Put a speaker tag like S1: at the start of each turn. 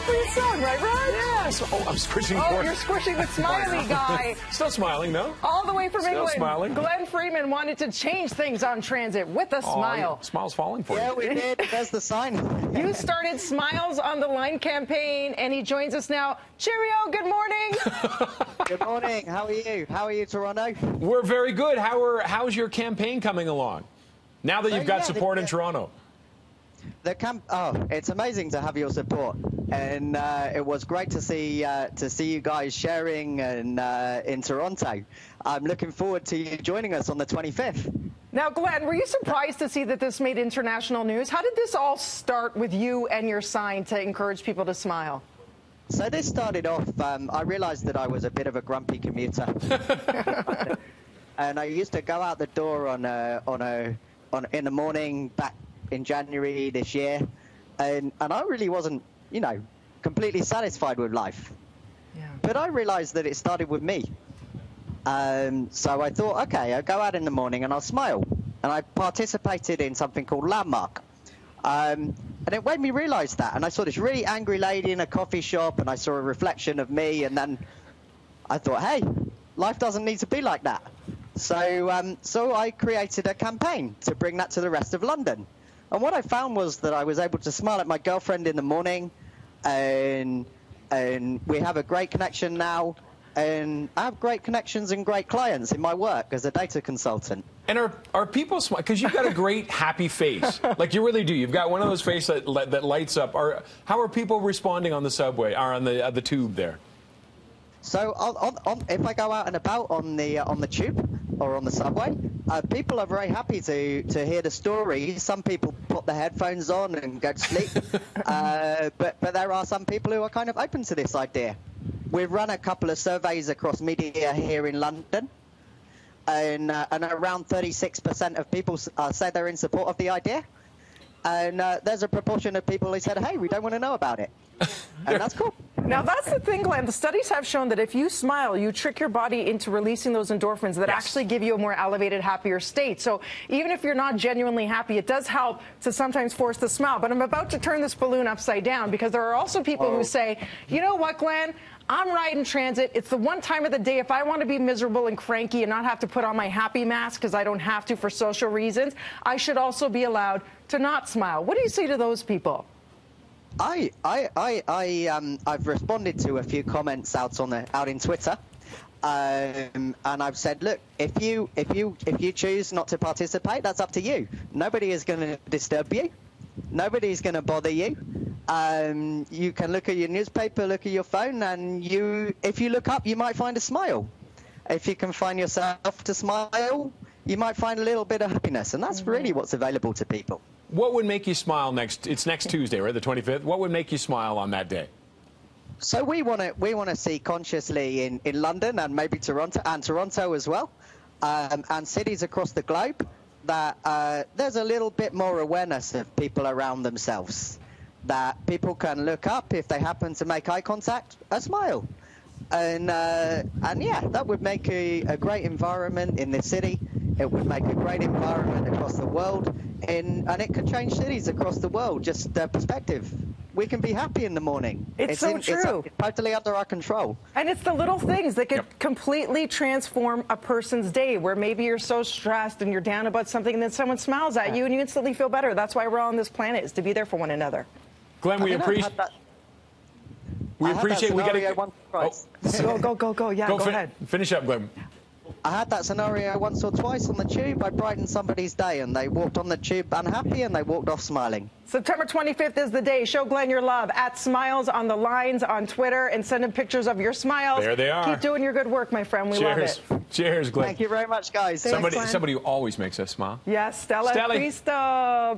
S1: appropriate song, right, Raj?
S2: Yes. Oh, I'm squishing.
S1: Oh, you're squishing the smiley guy.
S2: Still smiling, no?
S1: All the way from
S2: Still
S1: England.
S2: smiling.
S1: Glen Freeman wanted to change things on transit with a smile.
S2: Smile's falling for you.
S3: Yeah, we did. There's the sign.
S1: You started Smiles on the Line campaign, and he joins us now. Cheerio, good morning.
S3: Good morning. How are you? How are you, Toronto?
S2: We're very good. How's your campaign coming along? Now that you've got support in Toronto.
S3: It's amazing to have your support, and it was great to see you guys sharing and in Toronto. I'm looking forward to you joining us on the 25th.
S1: Now, Glen, were you surprised to see that this made international news? How did this all start with you and your sign to encourage people to smile?
S3: So this started off. I realized that I was a bit of a grumpy commuter, and I used to go out the door in the morning back in January this year, and I really wasn't, completely satisfied with life.
S1: Yeah.
S3: But I realized that it started with me. So I thought, okay, I'll go out in the morning and I'll smile. And I participated in something called Landmark. And it made me realize that. And I saw this really angry lady in a coffee shop, and I saw a reflection of me, and then I thought, hey, life doesn't need to be like that. So I created a campaign to bring that to the rest of London. And what I found was that I was able to smile at my girlfriend in the morning, and we have a great connection now, and I have great connections and great clients in my work as a data consultant.
S2: And are people smiling? Because you've got a great happy face, like you really do. You've got one of those faces that lights up. How are people responding on the subway or on the tube there?
S3: So if I go out and about on the tube or on the subway, people are very happy to hear the story. Some people put their headphones on and go to sleep, but there are some people who are kind of open to this idea. We've run a couple of surveys across media here in London, and around 36% of people say they're in support of the idea. And there's a proportion of people who said, hey, we don't want to know about it. And that's cool.
S1: Now, that's the thing, Glen. The studies have shown that if you smile, you trick your body into releasing those endorphins that actually give you a more elevated, happier state. So even if you're not genuinely happy, it does help to sometimes force the smile. But I'm about to turn this balloon upside down, because there are also people who say, you know what, Glen? I'm riding transit. It's the one time of the day if I want to be miserable and cranky and not have to put on my happy mask because I don't have to for social reasons, I should also be allowed to not smile. What do you say to those people?
S3: I've responded to a few comments out in Twitter, and I've said, look, if you choose not to participate, that's up to you. Nobody is going to disturb you. Nobody's going to bother you. You can look at your newspaper, look at your phone, and if you look up, you might find a smile. If you can find yourself to smile, you might find a little bit of happiness, and that's really what's available to people.
S2: What would make you smile it's next Tuesday, right, the 25th? What would make you smile on that day?
S3: So we want to see consciously in London and maybe Toronto as well, and cities across the globe, that there's a little bit more awareness of people around themselves, that people can look up if they happen to make eye contact, a smile. And yeah, that would make a great environment in this city. It would make a great environment across the world, and it could change cities across the world. Just perspective. We can be happy in the morning.
S1: It's so true.
S3: It's totally under our control.
S1: And it's the little things that could completely transform a person's day, where maybe you're so stressed and you're down about something, and then someone smiles at you and you instantly feel better. That's why we're all on this planet, is to be there for one another.
S2: Glen, we appreciate. We appreciate. We got to
S1: go. Yeah, go ahead.
S2: Finish up, Glen.
S3: I had that scenario once or twice on the tube. I brightened somebody's day, and they walked on the tube unhappy, and they walked off smiling.
S1: September 25th is the day. Show Glen your love at smilesonthelines on Twitter, and send him pictures of your smiles.
S2: There they are.
S1: Keep doing your good work, my friend. We love it.
S2: Cheers, Glen.
S3: Thank you very much, guys.
S2: Somebody who always makes us smile.
S1: Yes, Stella Cristo.